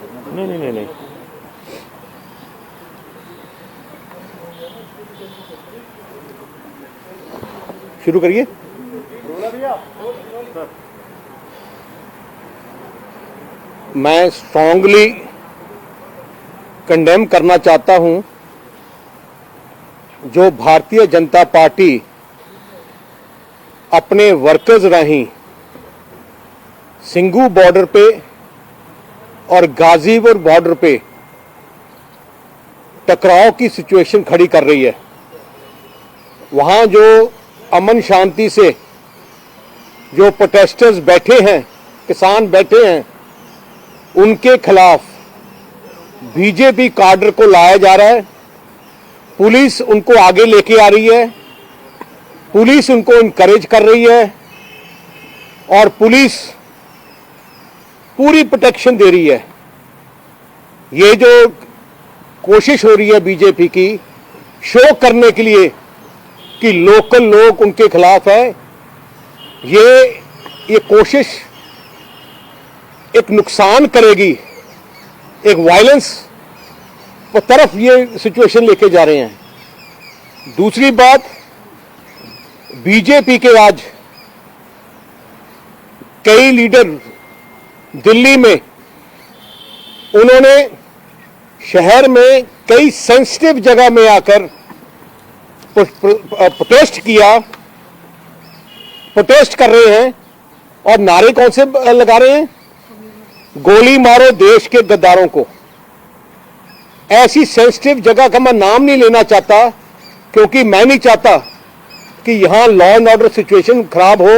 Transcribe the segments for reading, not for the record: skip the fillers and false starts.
नहीं नहीं नहीं नहीं, शुरू करिए। मैं स्ट्रांगली कंडेम करना चाहता हूं जो भारतीय जनता पार्टी अपने वर्कर्स राही सिंघू बॉर्डर पे और गाजीपुर बॉर्डर पे टकराव की सिचुएशन खड़ी कर रही है। वहां जो अमन शांति से जो प्रोटेस्टर्स बैठे हैं, किसान बैठे हैं, उनके खिलाफ बीजेपी काडर को लाया जा रहा है। पुलिस उनको आगे लेके आ रही है, पुलिस उनको इनकरेज कर रही है और पुलिस पूरी प्रोटेक्शन दे रही है। ये जो कोशिश हो रही है बीजेपी की शो करने के लिए कि लोकल लोग उनके खिलाफ है, ये कोशिश एक नुकसान करेगी, एक वायलेंस की तरफ ये सिचुएशन लेके जा रहे हैं। दूसरी बात, बीजेपी के आज कई लीडर दिल्ली में उन्होंने शहर में कई सेंसिटिव जगह में आकर प्रोटेस्ट किया, प्रोटेस्ट कर रहे हैं और नारे कौन से लगा रहे हैं? गोली मारो देश के गद्दारों को। ऐसी सेंसिटिव जगह का मैं नाम नहीं लेना चाहता क्योंकि मैं नहीं चाहता कि यहां लॉ एंड ऑर्डर सिचुएशन खराब हो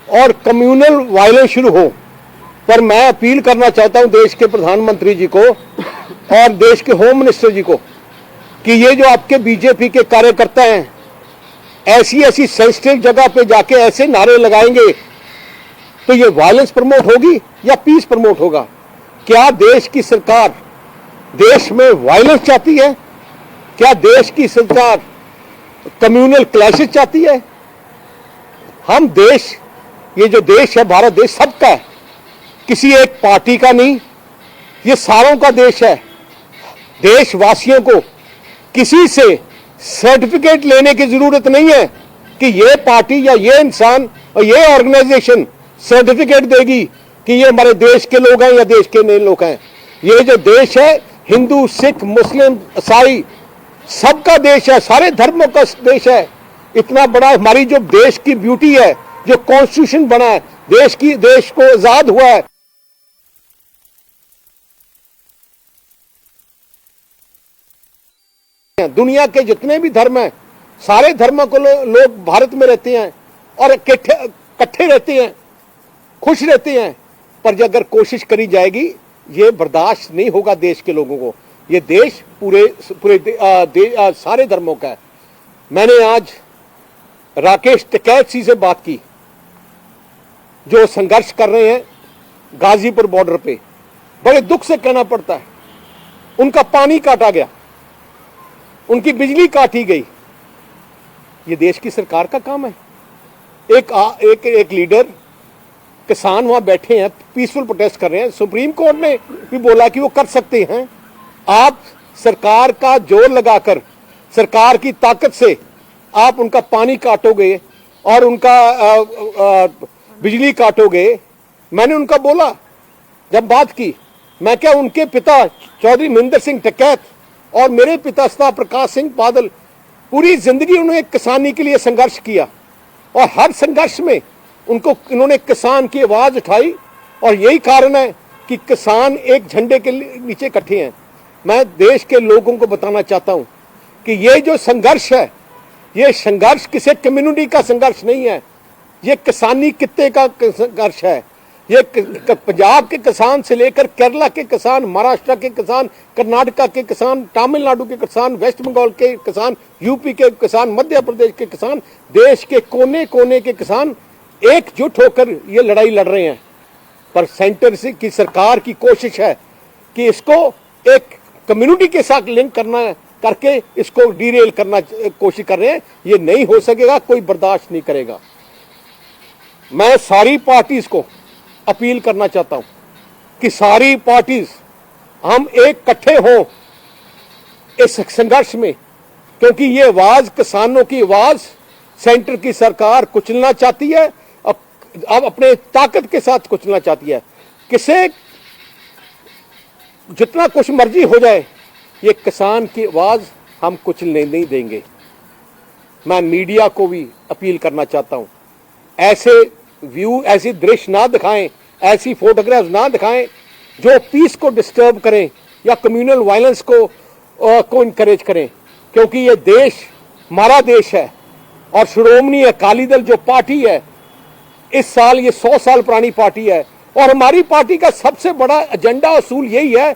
और कम्युनल वायलेंस शुरू हो। पर मैं अपील करना चाहता हूं देश के प्रधानमंत्री जी को और देश के होम मिनिस्टर जी को कि ये जो आपके बीजेपी के कार्यकर्ता हैं ऐसी ऐसी सेंसिटिव जगह पे जाके ऐसे नारे लगाएंगे तो ये वायलेंस प्रमोट होगी या पीस प्रमोट होगा? क्या देश की सरकार देश में वायलेंस चाहती है? क्या देश की सरकार कम्युनल क्लैशेस चाहती है? हम देश, ये जो देश है भारत देश सबका है, किसी एक पार्टी का नहीं, ये सारों का देश है। देशवासियों को किसी से सर्टिफिकेट लेने की जरूरत नहीं है कि ये पार्टी या ये इंसान और ये ऑर्गेनाइजेशन सर्टिफिकेट देगी कि ये हमारे देश के लोग हैं या देश के नए लोग हैं। ये जो देश है हिंदू, सिख, मुस्लिम, ईसाई सबका देश है, सारे धर्मों का देश है। इतना बड़ा हमारी जो देश की ब्यूटी है, जो कॉन्स्टिट्यूशन बना है, देश को आजाद हुआ है। दुनिया के जितने भी धर्म हैं, सारे धर्मों को लोग भारत में रहते हैं और इकट्ठे रहते हैं, खुश रहते हैं। पर अगर कोशिश करी जाएगी, ये बर्दाश्त नहीं होगा देश के लोगों को। ये देश पूरे सारे धर्मों का है। मैंने आज राकेश टिकैत जी से बात की जो संघर्ष कर रहे हैं गाजीपुर बॉर्डर पे। बड़े दुख से कहना पड़ता है, उनका पानी काटा गया, उनकी बिजली काटी गई। ये देश की सरकार का काम है। एक लीडर, किसान वहां बैठे हैं, पीसफुल प्रोटेस्ट कर रहे हैं। सुप्रीम कोर्ट ने भी बोला कि वो कर सकते हैं। आप सरकार का जोर लगाकर, सरकार की ताकत से आप उनका पानी काटोगे और उनका बिजली काटोगे। मैंने उनका बोला, जब बात की, मैं क्या उनके पिता चौधरी महेंद्र सिंह टिकैत और मेरे पिता सरदार प्रकाश सिंह बादल पूरी जिंदगी उन्होंने किसानी के लिए संघर्ष किया और हर संघर्ष में इन्होंने किसान की आवाज उठाई और यही कारण है कि किसान एक झंडे के नीचे इकट्ठे हैं। मैं देश के लोगों को बताना चाहता हूं कि ये जो संघर्ष है, ये संघर्ष किसी कम्युनिटी का संघर्ष नहीं है, ये किसानी कित्ते का संघर्ष है। ये पंजाब के किसान से लेकर केरला के किसान, महाराष्ट्र के किसान, कर्नाटका के किसान, तमिलनाडु के किसान, वेस्ट बंगाल के किसान, यूपी के किसान, मध्य प्रदेश के किसान, देश के कोने कोने के किसान एकजुट होकर ये लड़ाई लड़ रहे हैं। पर सेंटर से की सरकार की कोशिश है कि इसको एक कम्युनिटी के साथ लिंक करना करके इसको डीरेल करना कोशिश कर रहे हैं। ये नहीं हो सकेगा, कोई बर्दाश्त नहीं करेगा। मैं सारी पार्टीज को अपील करना चाहता हूं कि सारी पार्टीज हम एक इकट्ठे हों इस संघर्ष में, क्योंकि ये आवाज किसानों की आवाज सेंटर की सरकार कुचलना चाहती है, अब अपने ताकत के साथ कुचलना चाहती है। किसे जितना कुछ मर्जी हो जाए, ये किसान की आवाज हम कुचलने नहीं देंगे। मैं मीडिया को भी अपील करना चाहता हूं, ऐसे व्यू, ऐसी दृश्य ना दिखाएं, ऐसी फोटोग्राफ्स ना दिखाएं जो पीस को डिस्टर्ब करें या कम्युनल वायलेंस को इनकरेज करें, क्योंकि ये देश हमारा देश है और श्रोमणी अकाली दल जो पार्टी है, इस साल ये 100 साल पुरानी पार्टी है और हमारी पार्टी का सबसे बड़ा एजेंडा असूल यही है,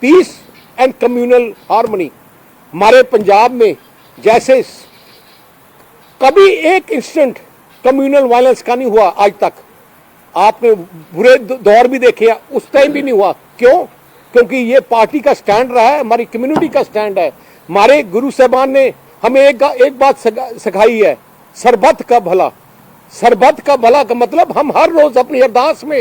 पीस एंड कम्युनल हार्मनी। हमारे पंजाब में जैसे कभी एक इंस्टेंट कम्युनल वायलेंस का नहीं हुआ आज तक। आपने बुरे दौर भी देखे, उस टाइम भी नहीं हुआ। क्यों? क्योंकि ये पार्टी का स्टैंड रहा है, हमारी कम्युनिटी का स्टैंड है। हमारे गुरु साहबान ने हमें एक बात सिखाई है, सरबत का भला। सरबत का भला का मतलब हम हर रोज अपनी अरदास में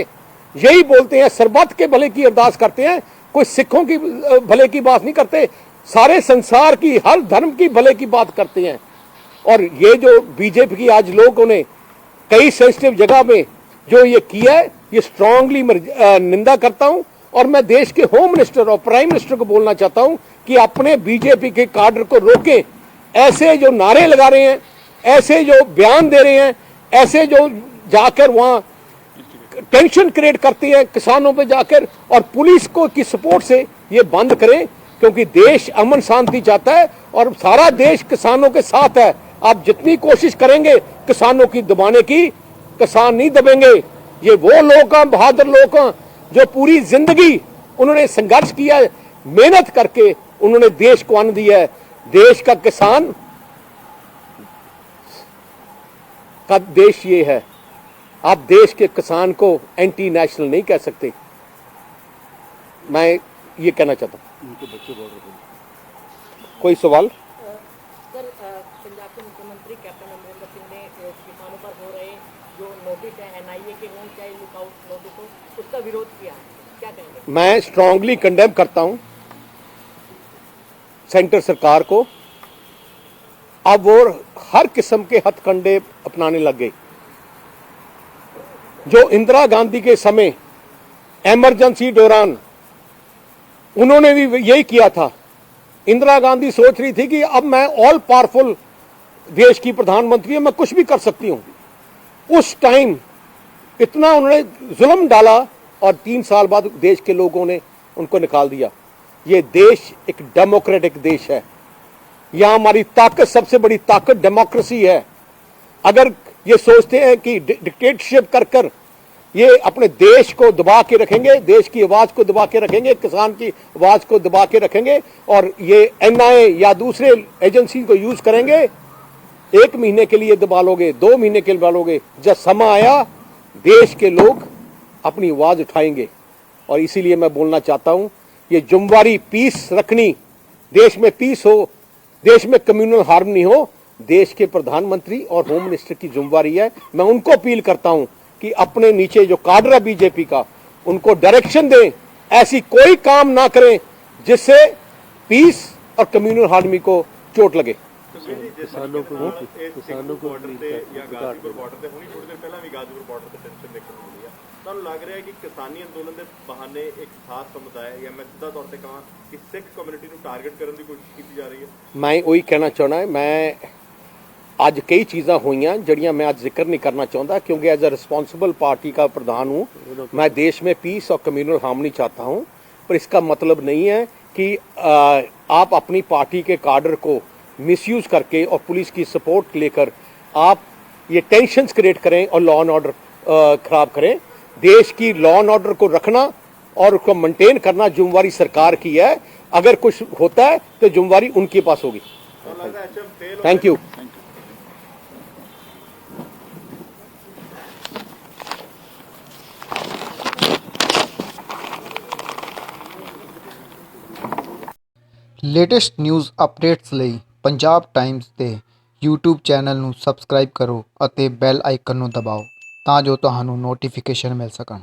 यही बोलते हैं, सरबत के भले की अरदास करते हैं। कोई सिखों की भले की बात नहीं करते, सारे संसार की, हर धर्म की भले की बात करते हैं। और ये जो बीजेपी की आज लोगों ने कई सेंसिटिव जगह में जो ये किया है, ये स्ट्रांगली निंदा करता हूं। और मैं देश के होम मिनिस्टर और प्राइम मिनिस्टर को बोलना चाहता हूं कि अपने बीजेपी के काडर को रोकें। ऐसे जो नारे लगा रहे हैं, ऐसे जो बयान दे रहे हैं, ऐसे जो जाकर वहां टेंशन क्रिएट करती है किसानों पे जाकर, और पुलिस को की सपोर्ट से ये बंद करें, क्योंकि देश अमन शांति चाहता है और सारा देश किसानों के साथ है। आप जितनी कोशिश करेंगे किसानों की दबाने की, किसान नहीं दबेंगे। ये वो लोग हैं, बहादुर लोग हैं, जो पूरी जिंदगी उन्होंने संघर्ष किया है, मेहनत करके उन्होंने देश को अन्न दिया है। देश का किसान का देश ये है। आप देश के किसान को एंटी नेशनल नहीं कह सकते। मैं ये कहना चाहता हूं। उनके बच्चे बोल रहे हैं, कोई सवाल? सर, पंजाब के मुख्यमंत्री कैप्टन अमरिंदर सिंह ने किसानों पर हो रहे जो नोटिस है एनआईए के हों चाहे लुकआउट नोटिस हो, उसका विरोध किया, क्या कहेंगे? मैं स्ट्रांगली कंडेम करता हूं सेंटर सरकार को। अब वो हर किस्म के हथकंडे अपनाने लग गए। जो इंदिरा गांधी के समय इमरजेंसी दौरान उन्होंने भी यही किया था। इंदिरा गांधी सोच रही थी कि अब मैं ऑल पावरफुल देश की प्रधानमंत्री हूं, मैं कुछ भी कर सकती हूं। उस टाइम इतना उन्होंने जुल्म डाला और 3 साल बाद देश के लोगों ने उनको निकाल दिया। ये देश एक डेमोक्रेटिक देश है। यहां हमारी ताकत, सबसे बड़ी ताकत डेमोक्रेसी है। अगर ये सोचते हैं कि डिक्टेटरशिप कर कर ये अपने देश को दबा के रखेंगे, देश की आवाज को दबा के रखेंगे, किसान की आवाज को दबा के रखेंगे और ये एनआईए या दूसरे एजेंसी को यूज करेंगे, 1 महीने के लिए दबा लोगे, 2 महीने के लिए दबा लोगे। जब समय आया देश के लोग अपनी आवाज उठाएंगे। और इसीलिए मैं बोलना चाहता हूं, ये जुम्मेवारी पीस रखनी, देश में पीस हो, देश में कम्युनल हार्मनी हो, देश के प्रधानमंत्री और होम मिनिस्टर की जिम्मेवारी है। मैं उनको अपील करता हूं कि अपने नीचे जो काडर है बीजेपी का, उनको डायरेक्शन दें, ऐसी कोई काम ना करें जिससे पीस और कम्युनल हार्मनी को चोट लगे। किसानों को बॉर्डर ਤੇ ਜਾਂ ਗਾਜ਼ੀਪੁਰ ਬਾਰਡਰ ਤੇ ਹੁਣੀ ਥੋੜੀ ਦੇਰ ਪਹਿਲਾਂ ਵੀ ਗਾਜ਼ੀਪੁਰ ਬਾਰਡਰ ਤੇ ਟੈਂਸ਼ਨ ਦੇਖਣ ਨੂੰ ਮਿਲੀ ਆ। ਤੁਹਾਨੂੰ ਲੱਗ ਰਿਹਾ ਹੈ ਕਿ ਕਿਸਾਨੀ ਅੰਦੋਲਨ ਦੇ ਬਹਾਨੇ ਇੱਕ ਖਾਸ ਸਮੁਦਾਇ ਜਾਂ ਮੈਂ ਸਿੱਧਾ ਤੌਰ ਤੇ ਕਹਾਂ ਕਿ ਸਿੱਖ ਕਮਿਊਨਿਟੀ ਨੂੰ ਟਾਰਗੇਟ ਕਰਨ ਦੀ ਕੋਸ਼ਿਸ਼ ਕੀਤੀ ਜਾ ਰਹੀ ਹੈ? मैं ਉਹੀ ਕਹਿਣਾ ਚਾਹਣਾ ਹੈ। ਮੈਂ ਅੱਜ कई चीज़ां हुई जड़ियाँ मैं आज जिक्र नहीं करना चाहता, क्योंकि एज ए रिस्पॉन्सिबल पार्टी का प्रधान हूँ। मैं देश में पीस और कम्युनल हार्मनी चाहता हूँ, पर इसका मतलब नहीं है कि आप अपनी पार्टी के काडर को मिसयूज करके और पुलिस की सपोर्ट लेकर आप ये टेंशन्स क्रिएट करें और लॉ एंड ऑर्डर खराब करें। देश की लॉ एंड ऑर्डर को रखना और उसको मेंटेन करना जिम्मेवारी सरकार की है। अगर कुछ होता है तो जिम्मेवारी उनके पास होगी। Thank you. Latest news updates ਲਈ ਪੰਜਾਬ ਟਾਈਮਜ਼ ਦੇ YouTube ਚੈਨਲ ਨੂੰ ਸਬਸਕ੍ਰਾਈਬ ਕਰੋ ਅਤੇ ਬੈਲ ਆਈਕਨ ਨੂੰ ਦਬਾਓ ਤਾਂ ਜੋ ਤੁਹਾਨੂੰ ਨੋਟੀਫਿਕੇਸ਼ਨ ਮਿਲ ਸਕਣ।